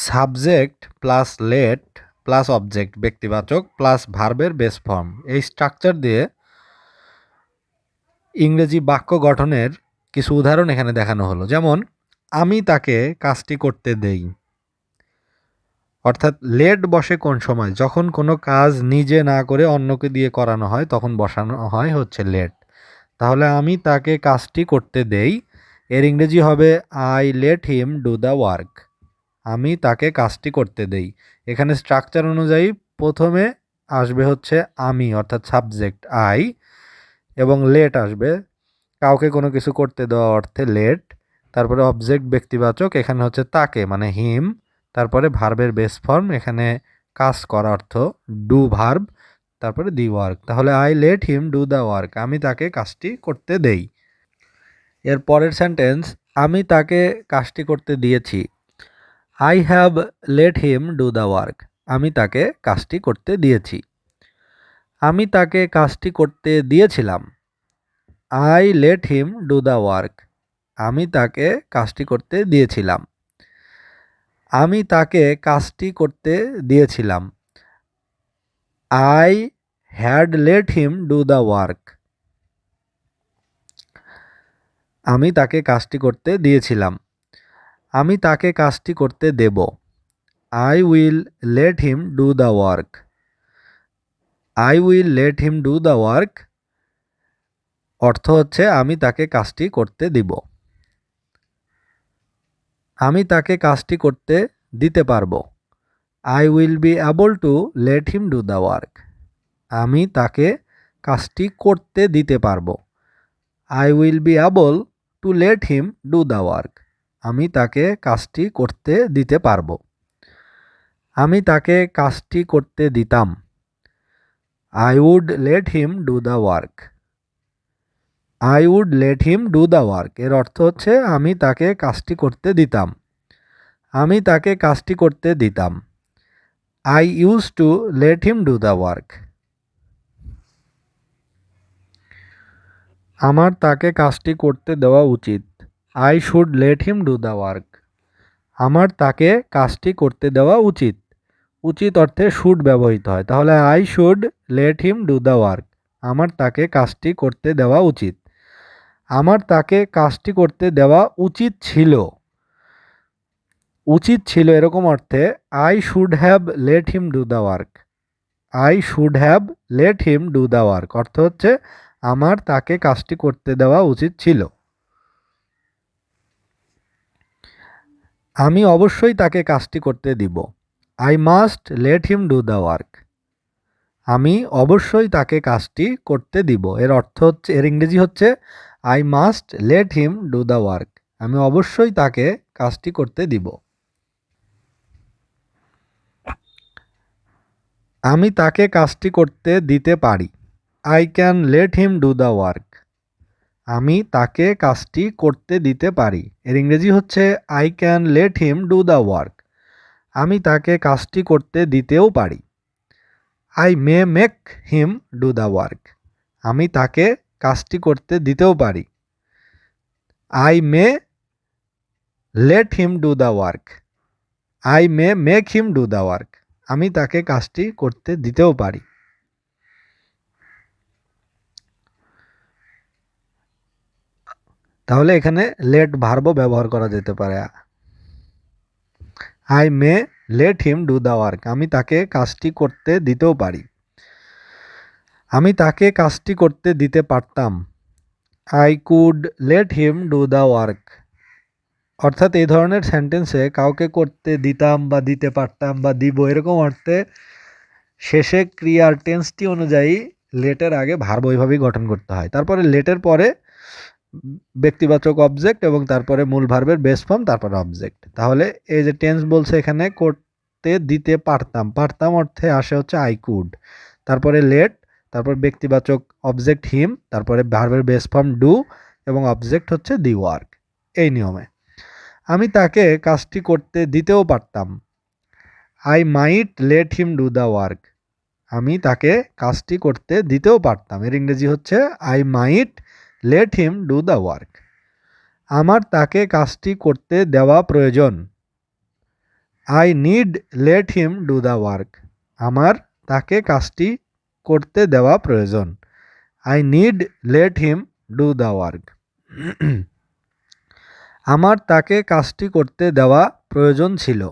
Subject plus let plus object ব্যক্তিবাচক plus ভার্বের base form, এই স্ট্রাকচার দিয়ে ইংরেজি বাক্য গঠনের কিছু উদাহরণ এখানে দেখানো হলো। যেমন আমি তাকে কাজটি করতে দেই, অর্থাৎ লেট বসে কোন সময়? যখন কোনো কাজ নিজে না করে অন্যকে দিয়ে করানো হয় তখন বসানো হয় হচ্ছে লেট। তাহলে আমি তাকে কাজটি করতে দেই, এর ইংরেজি হবে I let him do the work. আমি তাকে কাজটি করতে দেই। এখানে স্ট্রাকচার অনুযায়ী প্রথমে আসবে হচ্ছে আমি, অর্থাৎ সাবজেক্ট আই, এবং লেট আসবে কাউকে কোনো কিছু করতে দেওয়া অর্থে লেট। তারপরে অবজেক্ট ব্যক্তিবাচক, এখানে হচ্ছে তাকে মানে হিম। তারপরে ভার্বের বেস ফর্ম, এখানে কাজ করা অর্থ ডু ভার্ব, তারপরে দি ওয়ার্ক। তাহলে I let him do the work, আমি তাকে কাজটি করতে দেই। এর পরের সেন্টেন্স, আমি তাকে কাজটি করতে দিয়েছি। I have late him do the work, আমি তাকে কাজটি করতে দিয়েছি। আমি তাকে কাজটি করতে দিয়েছিলাম। I let him do the work, আমি তাকে কাজটি করতে দিয়েছিলাম। আমি তাকে কাজটি করতে দিয়েছিলাম। I had let him do the work, আমি তাকে কাজটি করতে দিয়েছিলাম। আমি তাকে কাজটি করতে দেব। I will let him do the work, I will let him do the work অর্থ হচ্ছে আমি তাকে কাজটি করতে দিব। আমি তাকে কাজটি করতে দিতে পারবো। I will be able to late him do the work, আমি তাকে কাজটি করতে দিতে পারবো। I will be able to late him do the work, আমি তাকে কাজটি করতে দিতে পারবো। আমি তাকে কাজটি করতে দিতাম। I would let him do the work, I would let him do the work এর অর্থ হচ্ছে আমি তাকে কাজটি করতে দিতাম। আমি তাকে কাজটি করতে দিতাম। I use to late him do the work, আমার তাকে কাজটি করতে দেওয়া উচিত। I should late him do the work, আমার তাকে কাজটি করতে দেওয়া উচিত। উচিত অর্থে শুড ব্যবহৃত হয়, তাহলে I should late him do the work, আমার তাকে কাজটি করতে দেওয়া উচিত। আমার তাকে কাজটি করতে দেওয়া উচিত ছিল। উচিত ছিল এরকম অর্থে I should have late him do the work, I should have late him do the work অর্থ হচ্ছে আমার তাকে কাজটি করতে দেওয়া উচিত ছিল। আমি অবশ্যই তাকে কাজটি করতে দিব। I must late him do the work, আমি অবশ্যই তাকে কাজটি করতে দিব। এর অর্থ হচ্ছে, এর ইংরেজি হচ্ছে I must late him do the work, আমি অবশ্যই তাকে কাজটি করতে দিব। আমি তাকে কাজটি করতে দিতে পারি। I can late him do the work, আমি তাকে কাজটি করতে দিতে পারি। এর ইংরেজি হচ্ছে I can late him do the work, আমি তাকে কাজটি করতে দিতেও পারি। I may make him do the work, আমি তাকে কাজটি করতে দিতেও পারি। I may late him do the work, I may make him do the work, আমি তাকে কাজটি করতে দিতেও পারি। তাহলে এখানে লেট ভার্বও ব্যবহার করা যেতে পারে। I may late him do the work, আমি তাকে কাজটি করতে দিতেও পারি। আমি তাকে কাজটি করতে দিতে পারতাম। I could late him do the work, অর্থাৎ এই ধরনের সেন্টেন্সে কাউকে করতে দিতাম বা দিতে পারতাম বা দিব এরকম অর্থে শেষে ক্রিয়ার টেন্সটি অনুযায়ী লেটের আগে ভার্ব ওইভাবেই গঠন করতে হয়। তারপরে লেটের পরে ব্যক্তিবাচক অবজেক্ট এবং তারপরে মূল ভার্বের বেস ফর্ম, তারপরে অবজেক্ট। তাহলে এই যে টেন্স বলছে এখানে করতে দিতে পারতাম, পারতাম অর্থে আসে হচ্ছে আই কুড, তারপরে লেট, তারপর ব্যক্তিবাচক অবজেক্ট হিম, তারপরে ভার্বের বেস ফর্ম ডু এবং অবজেক্ট হচ্ছে দি ওয়ার্ক, এই নিয়মে। আমি তাকে কাজটি করতে দিতেও পারতাম। I might late him do the work, আমি তাকে কাজটি করতে দিতেও পারতাম। এর ইংরেজি হচ্ছে I might late him do the work, আমার তাকে কাজটি করতে দেওয়া প্রয়োজন। I need late him do the work. আমার তাকে কাজটি করতে দেওয়া প্রয়োজন। I need late him do the work. আমার তাকে কাজটি করতে দেওয়া প্রয়োজন ছিল।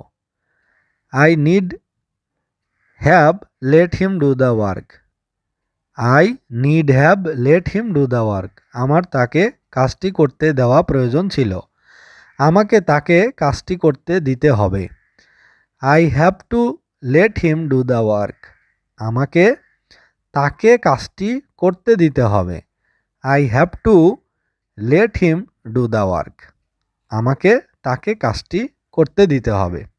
I need have late him do the work. I need have late him do the work. আমার তাকে কাজটি করতে দেওয়া প্রয়োজন ছিল। আমাকে তাকে কাজটি করতে দিতে হবে। I have to late him do the work. আমাকে তাকে কাজটি করতে দিতে হবে। I have to late him do the work. আমাকে তাকে কাজটি করতে দিতে হবে।